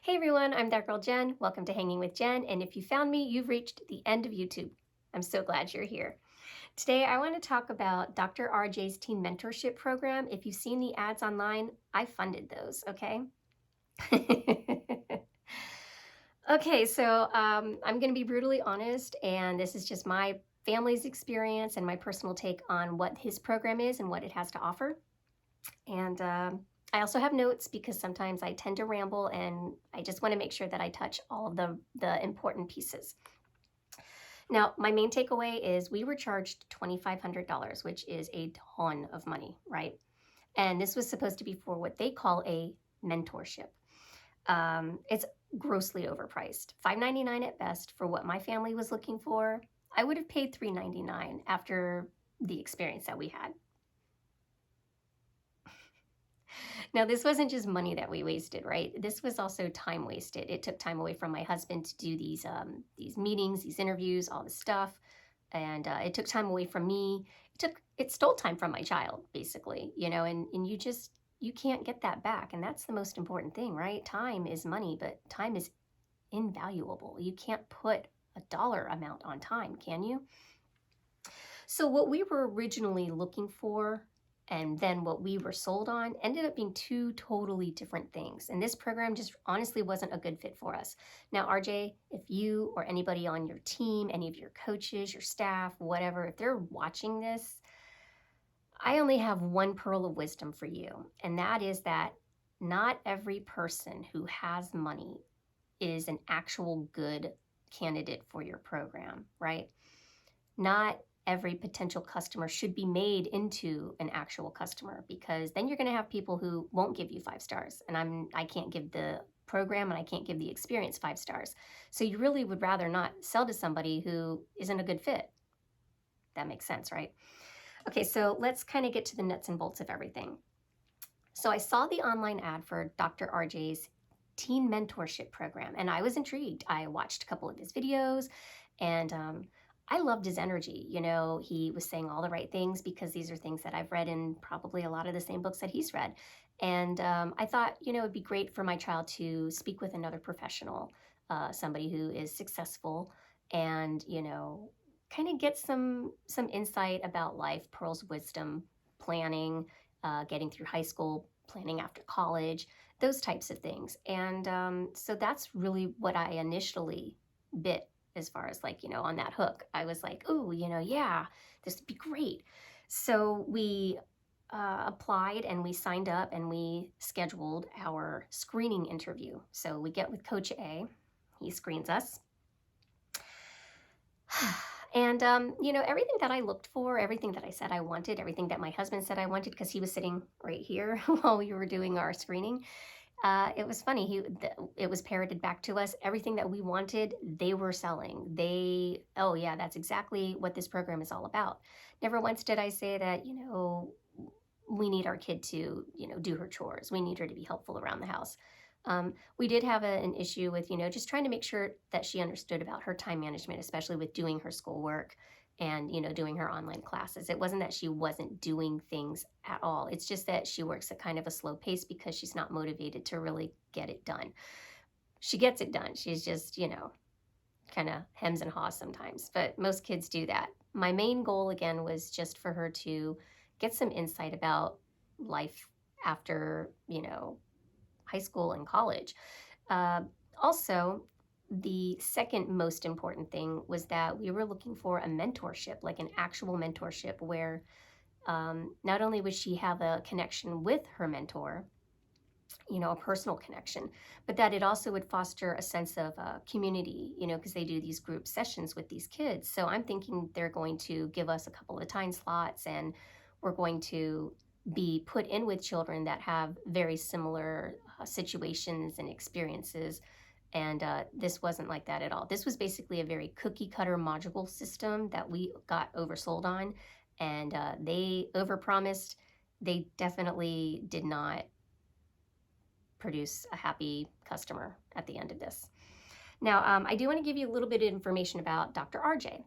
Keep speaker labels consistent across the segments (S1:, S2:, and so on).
S1: Hey everyone, I'm that girl Jen. Welcome to Hanging with Jen. And if you found me, you've reached the end of YouTube. I'm so glad you're here. Today, I want to talk about Dr. RJ's Teen Mentorship Program. If you've seen the ads online, I funded those, okay? Okay, so I'm going to be brutally honest, and this is just my family's experience and my personal take on what his program is and what it has to offer. And I also have notes because sometimes I tend to ramble and I just want to make sure that I touch all of the important pieces. Now, my main takeaway is we were charged $2,500, which is a ton of money, right? And this was supposed to be for what they call a mentorship. It's grossly overpriced. $5.99 at best for what my family was looking for. I would have paid $3.99 after the experience that we had. Now, this wasn't just money that we wasted, right? This was also time wasted. It took time away from my husband to do these meetings, these interviews, all this stuff, and it took time away from me. It stole time from my child, basically, and you can't get that back, and that's the most important thing, right? Time is money, but time is invaluable. You can't put a dollar amount on time, can you? So what we were originally looking for and then what we were sold on ended up being two totally different things. And this program just honestly wasn't a good fit for us. Now, RJ, if you or anybody on your team, any of your coaches, your staff, whatever, if they're watching this, I only have one pearl of wisdom for you. And that is that not every person who has money is an actual good candidate for your program, right? Not every potential customer should be made into an actual customer, because then you're going to have people who won't give you 5 stars, and I can't give the program and I can't give the experience 5 stars. So you really would rather not sell to somebody who isn't a good fit. That makes sense, right? Okay, so let's kind of get to the nuts and bolts of everything. So I saw the online ad for Dr. RJ's Teen Mentorship Program, and I was intrigued. I watched a couple of his videos, and I loved his energy. He was saying all the right things because these are things that I've read in probably a lot of the same books that he's read. And I thought, it'd be great for my child to speak with another professional, somebody who is successful, and kind of get some insight about life, pearls of wisdom, planning, getting through high school, planning after college, those types of things. And so that's really what I initially bit as far as on that hook. I was like, oh, yeah, this would be great. So we applied and we signed up and we scheduled our screening interview. So we get with Coach A, he screens us. And, everything that I looked for, everything that I said I wanted, everything that my husband said I wanted, because he was sitting right here while we were doing our screening, it was funny. It was parroted back to us. Everything that we wanted, they were selling. Oh yeah, that's exactly what this program is all about. Never once did I say that, we need our kid to, do her chores. We need her to be helpful around the house. We did have an issue with, just trying to make sure that she understood about her time management, especially with doing her schoolwork and, doing her online classes. It wasn't that she wasn't doing things at all. It's just that she works at kind of a slow pace because she's not motivated to really get it done. She gets it done. She's just, kind of hems and haws sometimes, but most kids do that. My main goal, again, was just for her to get some insight about life after, high school and college. Also, the second most important thing was that we were looking for a mentorship, like an actual mentorship, where not only would she have a connection with her mentor, a personal connection, but that it also would foster a sense of community, because they do these group sessions with these kids. So I'm thinking they're going to give us a couple of time slots, and we're going to be put in with children that have very similar situations and experiences. And this wasn't like that at all. This was basically a very cookie cutter module system that we got oversold on, and they overpromised. They definitely did not produce a happy customer at the end of this. Now, I do want to give you a little bit of information about Dr. RJ.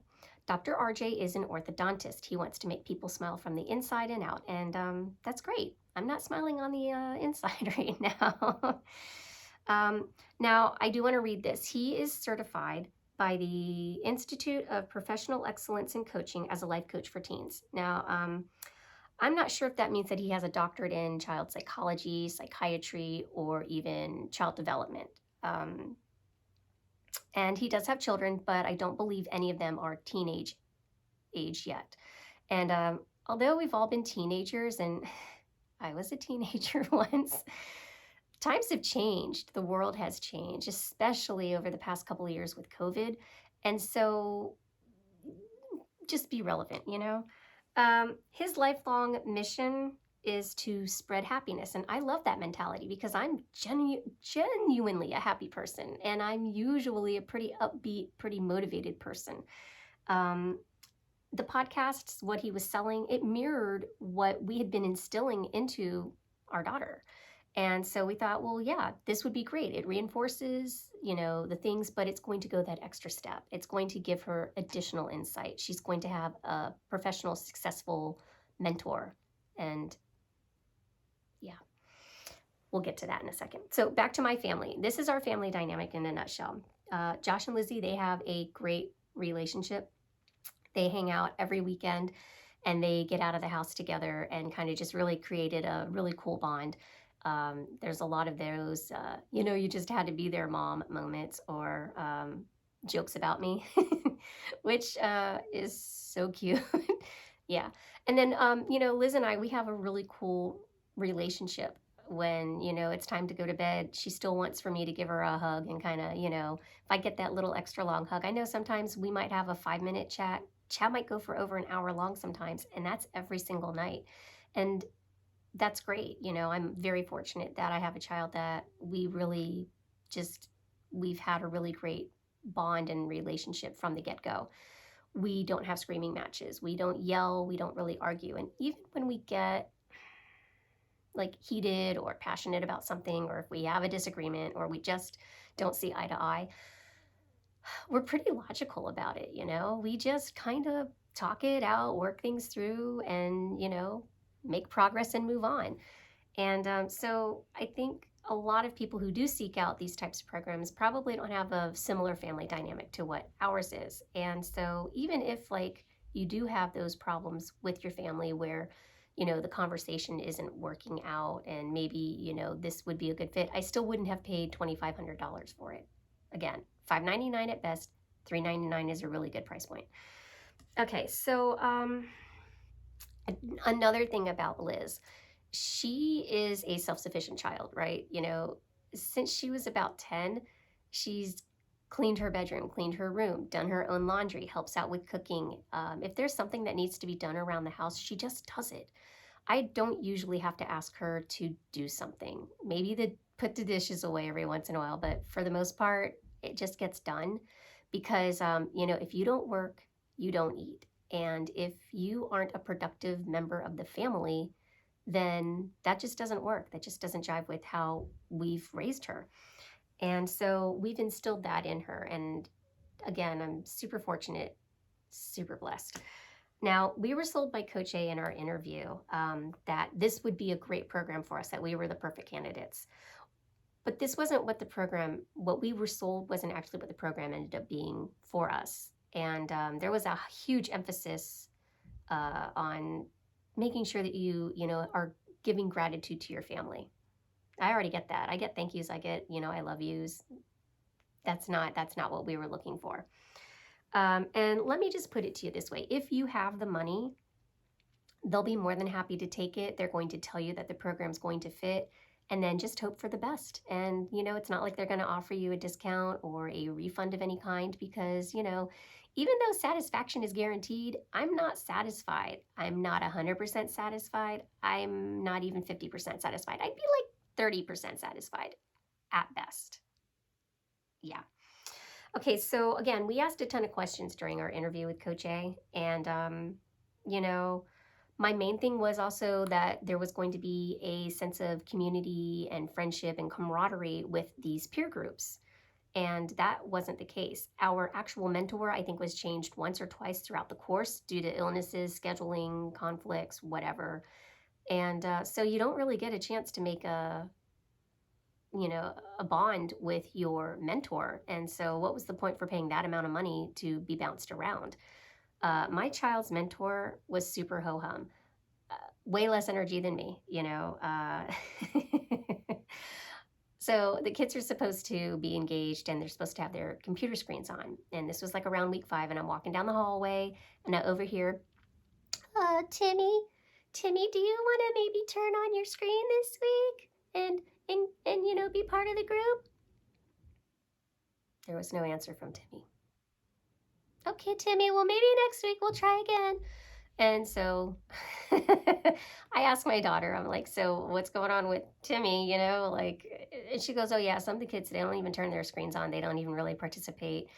S1: Dr. RJ is an orthodontist. He wants to make people smile from the inside and out, and that's great. I'm not smiling on the inside right now. Now, I do want to read this. He is certified by the Institute of Professional Excellence in Coaching as a life coach for teens. Now, I'm not sure if that means that he has a doctorate in child psychology, psychiatry, or even child development. Um, and he does have children, but I don't believe any of them are teenage age yet. And although we've all been teenagers, and I was a teenager once, times have changed. The world has changed, especially over the past couple of years with COVID. And so just be relevant, you know? His lifelong mission is to spread happiness. And I love that mentality because I'm genuinely a happy person. And I'm usually a pretty upbeat, pretty motivated person. Um, the podcasts, what he was selling, it mirrored what we had been instilling into our daughter. And so we thought, well, yeah, this would be great. It reinforces, the things, but it's going to go that extra step. It's going to give her additional insight. She's going to have a professional, successful mentor. And yeah, we'll get to that in a second. So back to my family. This is our family dynamic in a nutshell. Josh and Lizzie, they have a great relationship. They hang out every weekend and they get out of the house together and kind of just really created a really cool bond. There's a lot of those, you just had to be there, mom moments, or jokes about me, which is so cute. Yeah. And then, Liz and I, we have a really cool relationship. When, it's time to go to bed, she still wants for me to give her a hug and kind of, if I get that little extra long hug, I know sometimes we might have a 5-minute chat. Chat might go for over an hour long sometimes, and that's every single night. And that's great. I'm very fortunate that I have a child that we've had a really great bond and relationship from the get-go. We don't have screaming matches. We don't yell. We don't really argue. And even when we get like heated or passionate about something, or if we have a disagreement or we just don't see eye to eye, we're pretty logical about it. We just kind of talk it out, work things through, and make progress and move on. And so I think a lot of people who do seek out these types of programs probably don't have a similar family dynamic to what ours is. And so even if like you do have those problems with your family where the conversation isn't working out and maybe this would be a good fit, I still wouldn't have paid $2,500 for it. Again, $599 at best, $399 is a really good price point. Okay, so another thing about Liz, she is a self-sufficient child, right? Since she was about 10, she's cleaned her bedroom, cleaned her room, done her own laundry, helps out with cooking. If there's something that needs to be done around the house, she just does it. I don't usually have to ask her to do something. Maybe put the dishes away every once in a while, but for the most part, it just gets done because, if you don't work, you don't eat. And if you aren't a productive member of the family, then that just doesn't work. That just doesn't jive with how we've raised her. And so we've instilled that in her. And again, I'm super fortunate, super blessed. Now, we were sold by Coach A in our interview that this would be a great program for us, that we were the perfect candidates. But this wasn't what we were sold wasn't actually what the program ended up being for us. And there was a huge emphasis on making sure that you are giving gratitude to your family. I already get that. I get thank yous. I get, I love yous. That's not what we were looking for. And let me just put it to you this way. If you have the money, they'll be more than happy to take it. They're going to tell you that the program's going to fit, and then just hope for the best. And, it's not like they're going to offer you a discount or a refund of any kind because, even though satisfaction is guaranteed, I'm not satisfied. I'm not 100% satisfied. I'm not even 50% satisfied. I'd be like 30% satisfied at best. Yeah. Okay, so again, we asked a ton of questions during our interview with Coach A, and my main thing was also that there was going to be a sense of community and friendship and camaraderie with these peer groups, and that wasn't the case. Our actual mentor, I think, was changed once or twice throughout the course due to illnesses, scheduling, conflicts, whatever, and so you don't really get a chance to make a a bond with your mentor. And so what was the point for paying that amount of money to be bounced around? My child's mentor was super ho-hum, way less energy than me. So the kids are supposed to be engaged and they're supposed to have their computer screens on. And this was like around week 5, and I'm walking down the hallway and I overhear, Timmy, do you want to maybe turn on your screen this week and be part of the group? There was no answer from Timmy. Okay, Timmy, well, maybe next week we'll try again. And so I asked my daughter, I'm like, so what's going on with Timmy? And she goes, oh, yeah, some of the kids, they don't even turn their screens on. They don't even really participate.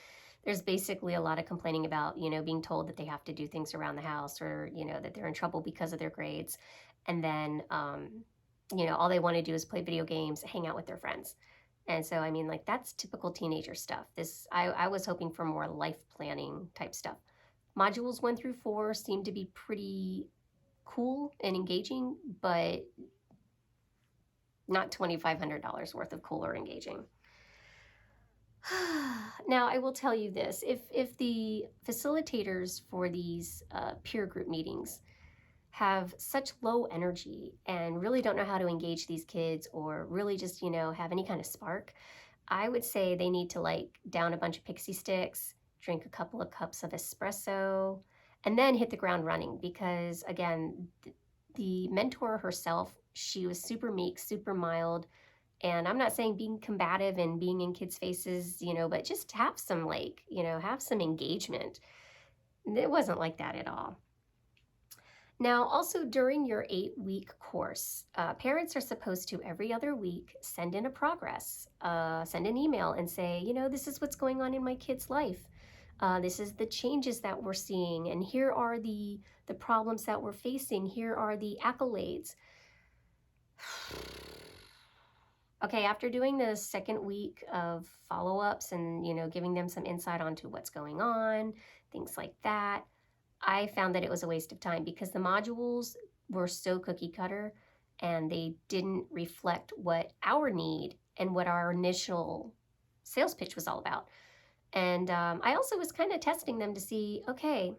S1: There's basically a lot of complaining about, being told that they have to do things around the house, or, that they're in trouble because of their grades. And then, all they want to do is play video games, hang out with their friends. And so, I mean, like, that's typical teenager stuff. I was hoping for more life planning type stuff. Modules 1 through 4 seem to be pretty cool and engaging, but not $2,500 worth of cool or engaging. Now, I will tell you this. If the facilitators for these peer group meetings have such low energy and really don't know how to engage these kids, or really just, have any kind of spark, I would say they need to down a bunch of pixie sticks, drink a couple of cups of espresso, and then hit the ground running. Because again, the mentor herself, she was super meek, super mild. And I'm not saying being combative and being in kids' faces, but just have some have some engagement. It wasn't like that at all. Now, also during your 8-week course, parents are supposed to every other week send in a progress, send an email and say, this is what's going on in my kid's life. This is the changes that we're seeing, and here are the problems that we're facing. Here are the accolades. Okay, after doing the 2nd week of follow-ups and, giving them some insight onto what's going on, things like that, I found that it was a waste of time, because the modules were so cookie cutter and they didn't reflect what our need and what our initial sales pitch was all about. And I also was kind of testing them to see, okay,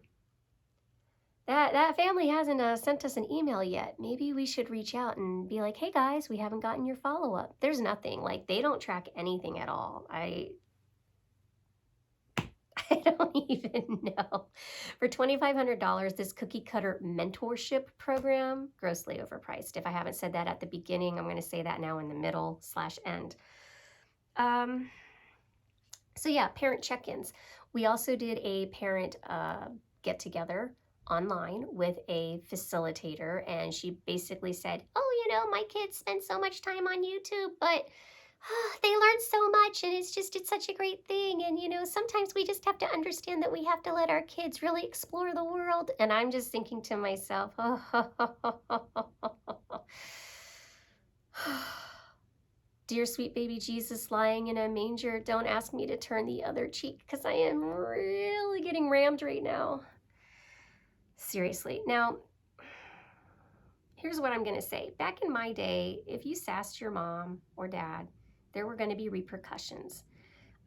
S1: that family hasn't sent us an email yet. Maybe we should reach out and be like, hey guys, we haven't gotten your follow-up. There's nothing. They don't track anything at all. I don't even know. For $2,500, this cookie cutter mentorship program, grossly overpriced. If I haven't said that at the beginning, I'm going to say that now in the middle/end. So yeah, parent check-ins. We also did a parent get-together online with a facilitator, and she basically said, oh, my kids spend so much time on YouTube, but they learn so much, and it's such a great thing. And, sometimes we just have to understand that we have to let our kids really explore the world. And I'm just thinking to myself, dear sweet baby Jesus lying in a manger, don't ask me to turn the other cheek, because I am really getting rammed right now. Seriously. Now, here's what I'm going to say. Back in my day, if you sassed your mom or dad, there were going to be repercussions.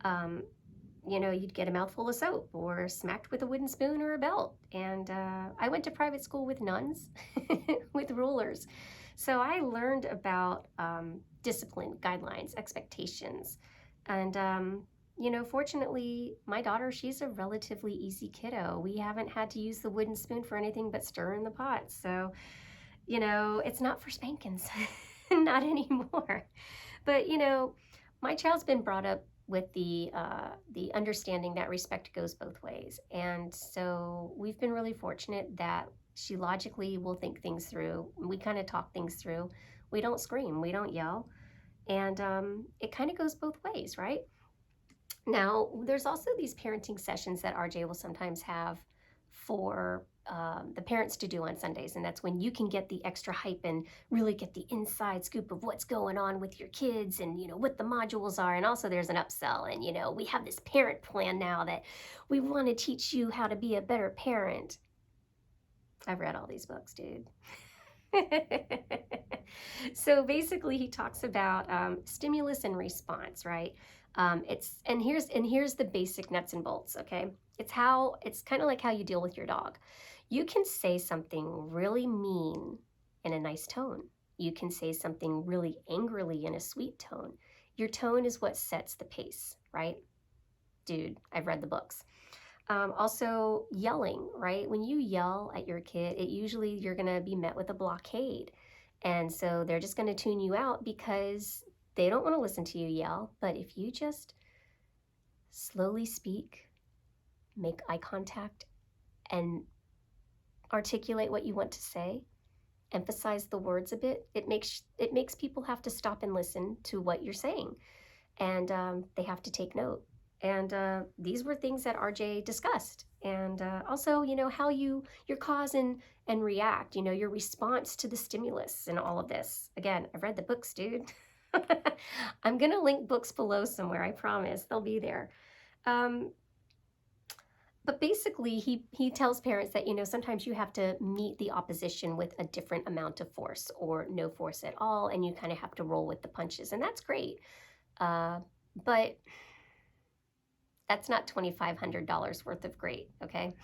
S1: You'd get a mouthful of soap or smacked with a wooden spoon or a belt. And I went to private school with nuns with rulers. So I learned about discipline, guidelines, expectations. And, fortunately, my daughter, she's a relatively easy kiddo. We haven't had to use the wooden spoon for anything but stir in the pot. So, it's not for spankings, not anymore. But, my child's been brought up with the understanding that respect goes both ways. And so we've been really fortunate that she logically will think things through. We kind of talk things through. We don't scream, we don't yell. And it kind of goes both ways, right? Now, there's also these parenting sessions that RJ will sometimes have for the parents to do on Sundays, and that's when you can get the extra hype and really get the inside scoop of what's going on with your kids and what the modules are. And also there's an upsell, and we have this parent plan now that we want to teach you how to be a better parent. I've read all these books, dude. So basically, he talks about stimulus and response, right? Here's the basic nuts and bolts. Okay, it's kind of like how you deal with your dog. You can say something really mean in a nice tone. You can say something really angrily in a sweet tone. Your tone is what sets the pace, right? Dude, I've read the books. Also, yelling, right? When you yell at your kid, you're going to be met with a blockade. And so they're just going to tune you out because they don't want to listen to you yell. But if you just slowly speak, make eye contact, and articulate what you want to say, emphasize the words a bit, it makes people have to stop and listen to what you're saying, and they have to take note. And these were things that RJ discussed. And also, how your cause and react, your response to the stimulus and all of this. Again, I've read the books, dude. I'm going to link books below somewhere. I promise they'll be there. But basically, he tells parents that, sometimes you have to meet the opposition with a different amount of force or no force at all. And you kind of have to roll with the punches. And that's great. But that's not $2,500 worth of great, okay?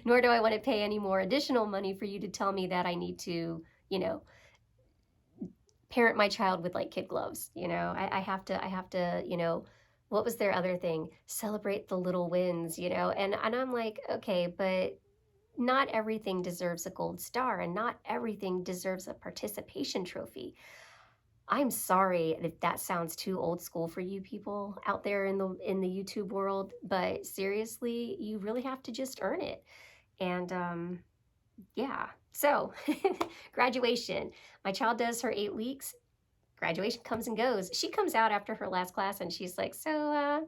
S1: Nor do I want to pay any more additional money for you to tell me that I need to, parent my child with like kid gloves. I have to, what was their other thing? Celebrate the little wins, and I'm like, okay, but not everything deserves a gold star and not everything deserves a participation trophy. I'm sorry if that sounds too old school for you people out there in the YouTube world, but seriously, you really have to just earn it. And yeah, so graduation. My child does her 8 weeks. Graduation comes and goes. She comes out after her last class and she's like, so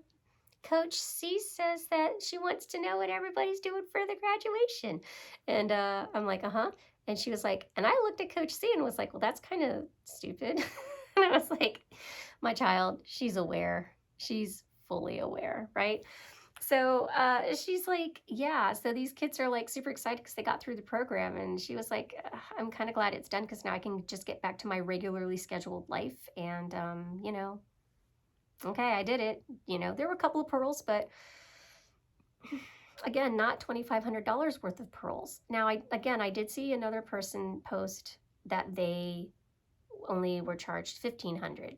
S1: Coach C says that she wants to know what everybody's doing for the graduation. And I'm like, uh-huh. And she was like, and I looked at Coach C and was like, well, that's kind of stupid. And I was like, my child, she's aware. She's fully aware, right? So she's like, yeah, so these kids are like super excited because they got through the program. And she was like, I'm kind of glad it's done because now I can just get back to my regularly scheduled life. And, okay, I did it. There were a couple of pearls, but again, not $2,500 worth of pearls. Now, I did see another person post that they only were charged $1,500.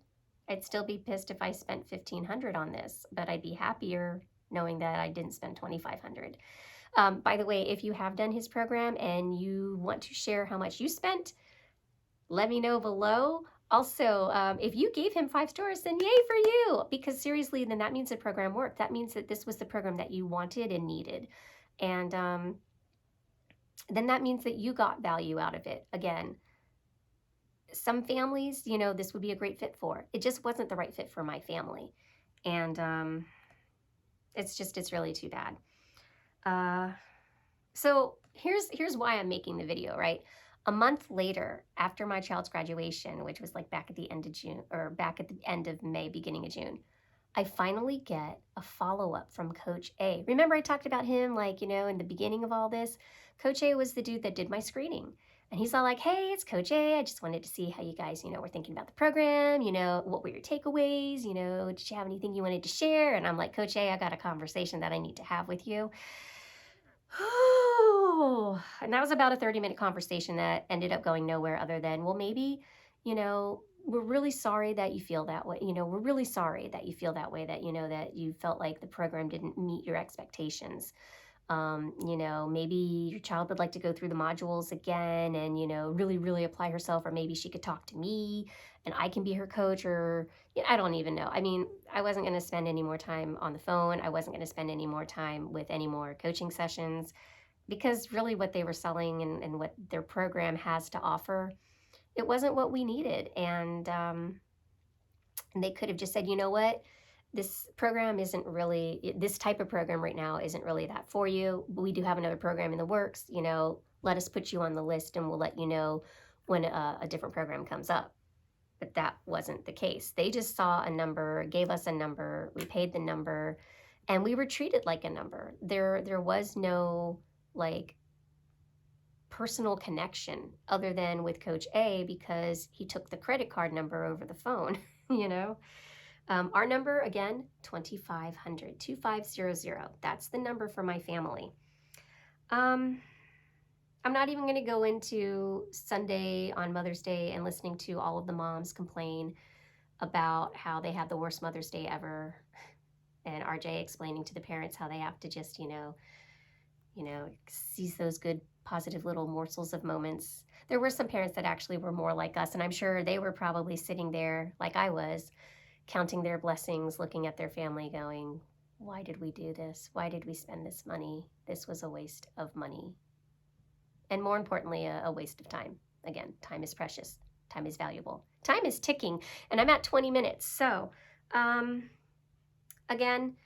S1: I'd still be pissed if I spent $1,500 on this, but I'd be happier knowing that I didn't spend $2,500. By the way, if you have done his program and you want to share how much you spent, let me know below. Also, if you gave him 5 stars, then yay for you, because seriously, then that means the program worked. That means that this was the program that you wanted and needed. And then that means that you got value out of it. Again, some families, this would be a great fit for. It just wasn't the right fit for my family. And it's really too bad. So here's why I'm making the video, right? A month later, after my child's graduation, which was like back at the end of June, or back at the end of May, beginning of June, I finally get a follow-up from Coach A. Remember I talked about him, like, in the beginning of all this? Coach A was the dude that did my screening. And he's all like, hey, it's Coach A. I just wanted to see how you guys, were thinking about the program. What were your takeaways? Did you have anything you wanted to share? And I'm like, Coach A, I got a conversation that I need to have with you. And that was about a 30-minute conversation that ended up going nowhere other than, well, maybe, we're really sorry that you feel that way. We're really sorry that you feel that way, that, that you felt like the program didn't meet your expectations. Maybe your child would like to go through the modules again and, really, really apply herself, or maybe she could talk to me and I can be her coach, or I don't even know. I mean, I wasn't going to spend any more time on the phone. I wasn't going to spend any more time with any more coaching sessions, because really what they were selling and what their program has to offer, it wasn't what we needed. And they could have just said, you know what? This program isn't really, this type of program right now isn't really that for you. We do have another program in the works, let us put you on the list and we'll let you know when a different program comes up. But that wasn't the case. They just saw a number, gave us a number, we paid the number, and we were treated like a number. There was no like personal connection other than with Coach A because he took the credit card number over the phone, you know? Our number, again, 2500, 2500. That's the number for my family. I'm not even going to go into Sunday on Mother's Day and listening to all of the moms complain about how they had the worst Mother's Day ever, and RJ explaining to the parents how they have to just, seize those good, positive little morsels of moments. There were some parents that actually were more like us, and I'm sure they were probably sitting there like I was, counting their blessings, looking at their family going, why did we do this? Why did we spend this money? This was a waste of money. And more importantly, a waste of time. Again, time is precious. Time is valuable. Time is ticking, and I'm at 20 minutes. So, again,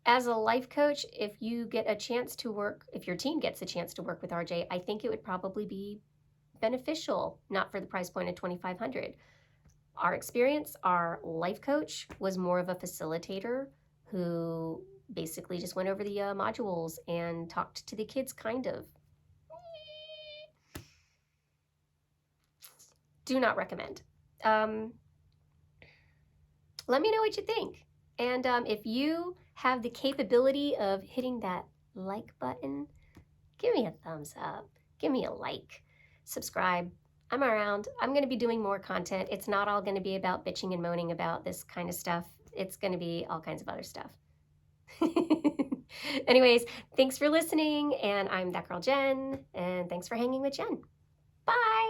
S1: as a life coach, if you get a chance to work, if your team gets a chance to work with RJ, I think it would probably be beneficial, not for the price point of $2,500. Our experience, our life coach was more of a facilitator who basically just went over the modules and talked to the kids, kind of. Do not recommend. Let me know what you think. And if you have the capability of hitting that like button, give me a thumbs up. Give me a like. Subscribe. I'm around. I'm going to be doing more content. It's not all going to be about bitching and moaning about this kind of stuff. It's going to be all kinds of other stuff. Anyways, thanks for listening. And I'm that girl Jen. And thanks for hanging with Jen. Bye.